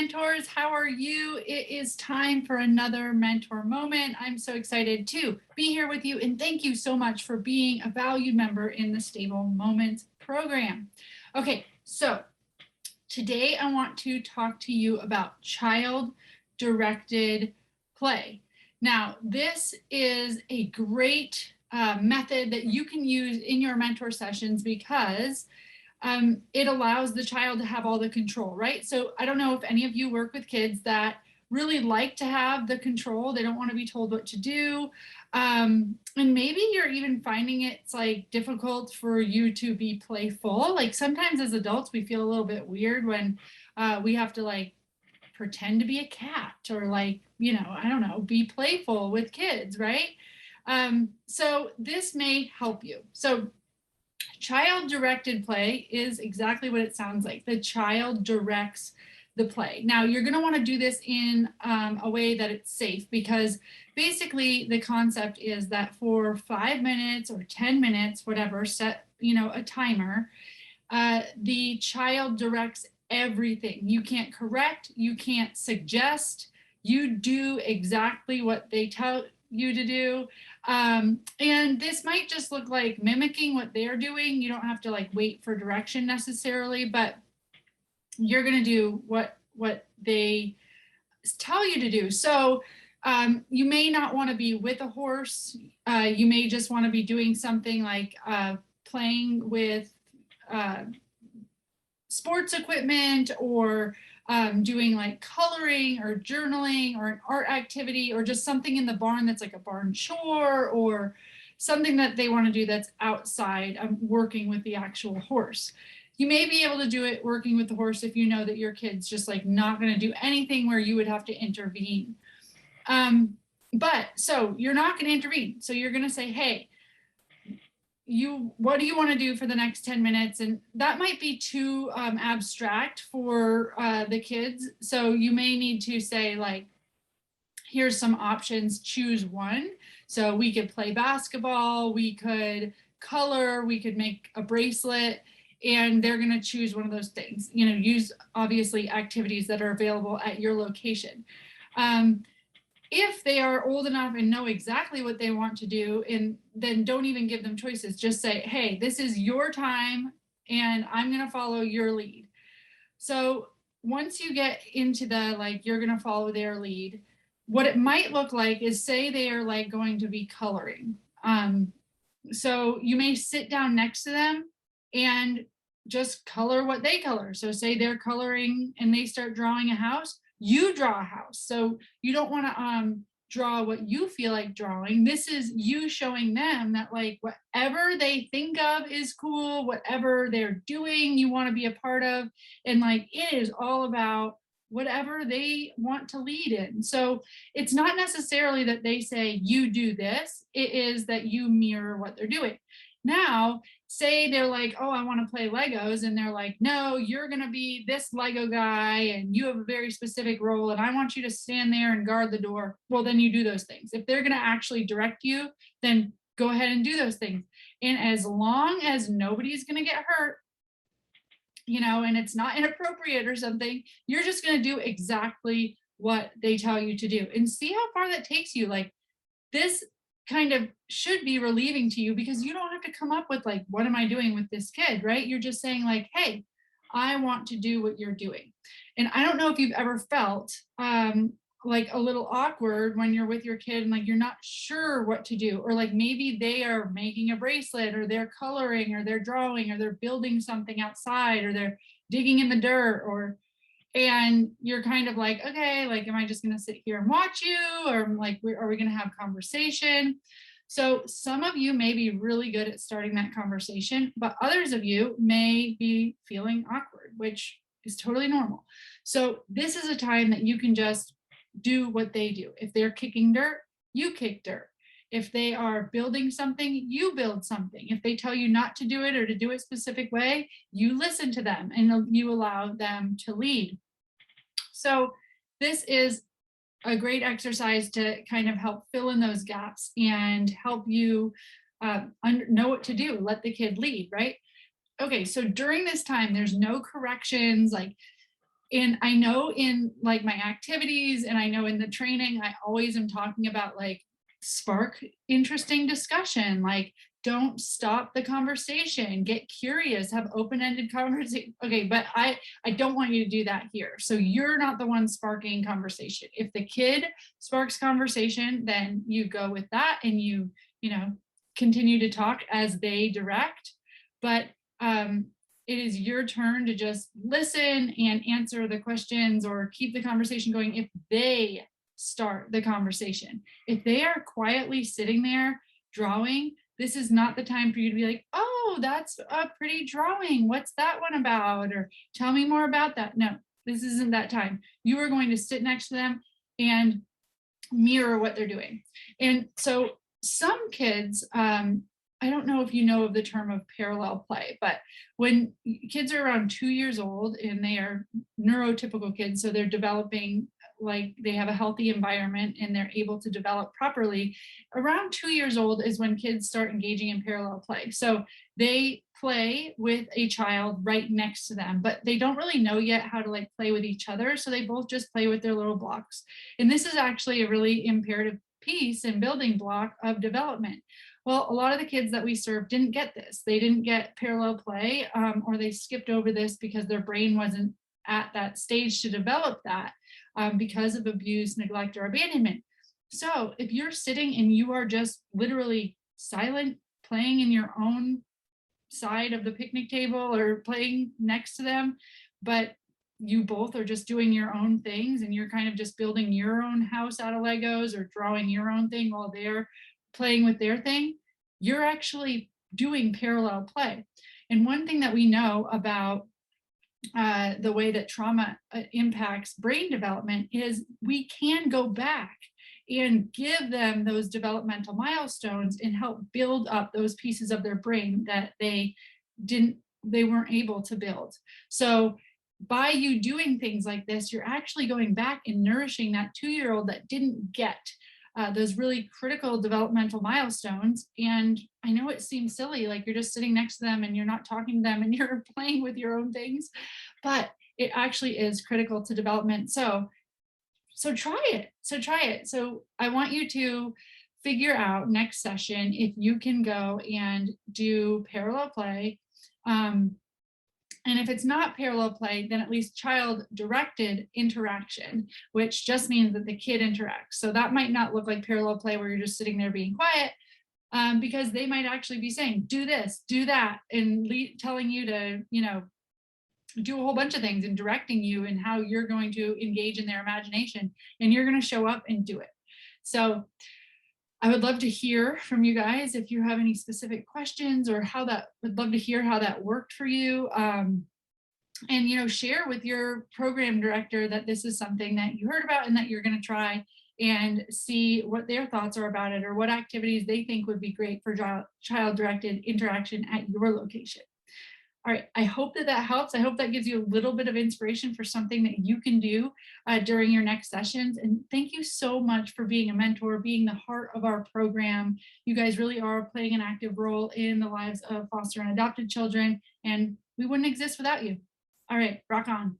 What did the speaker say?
mentors. How are you? It is time for another mentor moment. I'm so excited to be here with you, and thank you so much for being a valued member in the Stable Moments program. Okay, so today I want to talk to you about child-directed play. Now, this is a great method that you can use in your mentor sessions because it allows the child to have all the control, right? So I don't know if any of you work with kids that really like to have the control. They don't want to be told what to do. And maybe you're even finding it's like difficult for you to be playful. Like sometimes as adults, we feel a little bit weird when we have to like pretend to be a cat or like, you know, I don't know, be playful with kids, right? So this may help you. So child-directed play is exactly what it sounds like. The child directs the play. Now, you're going to want to do this in a way that it's safe because basically the concept is that for 5 minutes or 10 minutes, whatever, set, you know, a timer, the child directs everything. You can't correct, you can't suggest, you do exactly what they tell you to do. And this might just look like mimicking what they're doing. You don't have to like wait for direction necessarily, but you're going to do what they tell you to do. So you may not want to be with a horse. You may just want to be doing something like playing with sports equipment or doing like coloring or journaling or an art activity or just something in the barn that's like a barn chore or something that they want to do that's outside working with the actual horse. You may be able to do it working with the horse if you know that your kid's just like not going to do anything where you would have to intervene. But so you're not going to intervene. So you're going to say, hey, what do you want to do for the next 10 minutes? And that might be too abstract for the kids. So you may need to say like, here's some options, choose one. So we could play basketball, we could color, we could make a bracelet, and they're going to choose one of those things. You know, use obviously activities that are available at your location. If they are old enough and know exactly what they want to do, and then don't even give them choices, just say, hey, this is your time and I'm going to follow your lead. So once you get into the like you're going to follow their lead, what it might look like is say they are like going to be coloring. So you may sit down next to them and just color what they color. So say they're coloring and they start drawing a house, you draw a house. So you don't want to draw what you feel like drawing. This is you showing them that like whatever they think of is cool, whatever they're doing, you want to be a part of. And like it is all about whatever they want to lead in. So it's not necessarily that they say you do this, it is that you mirror what they're doing. Now, say they're like, oh, I want to play Legos, and they're like, no, you're going to be this Lego guy and you have a very specific role and I want you to stand there and guard the door. Well, then you do those things. If they're going to actually direct you, then go ahead and do those things. And as long as nobody's going to get hurt, you know, and it's not inappropriate or something, you're just going to do exactly what they tell you to do and see how far that takes you. Like this kind of should be relieving to you because you don't have to come up with like, what am I doing with this kid, right? You're just saying like, hey, I want to do what you're doing. And I don't know if you've ever felt like a little awkward when you're with your kid and like you're not sure what to do, or like maybe they are making a bracelet or they're coloring or they're drawing or they're building something outside or they're digging in the dirt, or and you're kind of like, okay, like am I just going to sit here and watch you, or like are we going to have conversation? So some of you may be really good at starting that conversation, but others of you may be feeling awkward, which is totally normal. So this is a time that you can just do what they do. If they're kicking dirt, you kick dirt. If they are building something, you build something. If they tell you not to do it or to do it a specific way, you listen to them and you allow them to lead. So this is a great exercise to kind of help fill in those gaps and help you know what to do. Let the kid lead, right? Okay, so during this time, there's no corrections. Like And I know in like my activities and I know in the training, I always am talking about like spark interesting discussion, like don't stop the conversation, get curious, have open-ended conversation. Okay, but I don't want you to do that here. So you're not the one sparking conversation. If the kid sparks conversation, then you go with that and you know, continue to talk as they direct. But it is your turn to just listen and answer the questions or keep the conversation going if they start the conversation. If they are quietly sitting there drawing, this is not the time for you to be like, oh, that's a pretty drawing. What's that one about? Or tell me more about that. No, this isn't that time. You are going to sit next to them and mirror what they're doing. And so some kids, I don't know if you know of the term of parallel play, but when kids are around 2 years old and they are neurotypical kids, so they're developing like they have a healthy environment and they're able to develop properly. Around 2 years old is when kids start engaging in parallel play. So they play with a child right next to them, but they don't really know yet how to like play with each other. So they both just play with their little blocks. And this is actually a really imperative piece and building block of development. Well, a lot of the kids that we serve didn't get this. They didn't get parallel play, or they skipped over this because their brain wasn't at that stage to develop that because of abuse, neglect, or abandonment. So if you're sitting and you are just literally silent, playing in your own side of the picnic table or playing next to them, but you both are just doing your own things and you're kind of just building your own house out of Legos or drawing your own thing while they're playing with their thing, you're actually doing parallel play. And one thing that we know about the way that trauma impacts brain development is we can go back and give them those developmental milestones and help build up those pieces of their brain that they weren't able to build. So by you doing things like this, you're actually going back and nourishing that 2-year-old that didn't get those really critical developmental milestones. And I know it seems silly, like you're just sitting next to them and you're not talking to them and you're playing with your own things, but it actually is critical to development. So try it. So I want you to figure out next session if you can go and do parallel play. And if it's not parallel play, then at least child directed interaction, which just means that the kid interacts. So that might not look like parallel play where you're just sitting there being quiet, because they might actually be saying, do this, do that, and telling you to, do a whole bunch of things and directing you and how you're going to engage in their imagination, and you're going to show up and do it. So I would love to hear from you guys if you have any specific questions or would love to hear how that worked for you. And share with your program director that this is something that you heard about and that you're going to try, and see what their thoughts are about it or what activities they think would be great for child directed interaction at your location. All right, I hope that helps. I hope that gives you a little bit of inspiration for something that you can do during your next sessions. And thank you so much for being a mentor, being the heart of our program. You guys really are playing an active role in the lives of foster and adopted children, and we wouldn't exist without you. All right, rock on.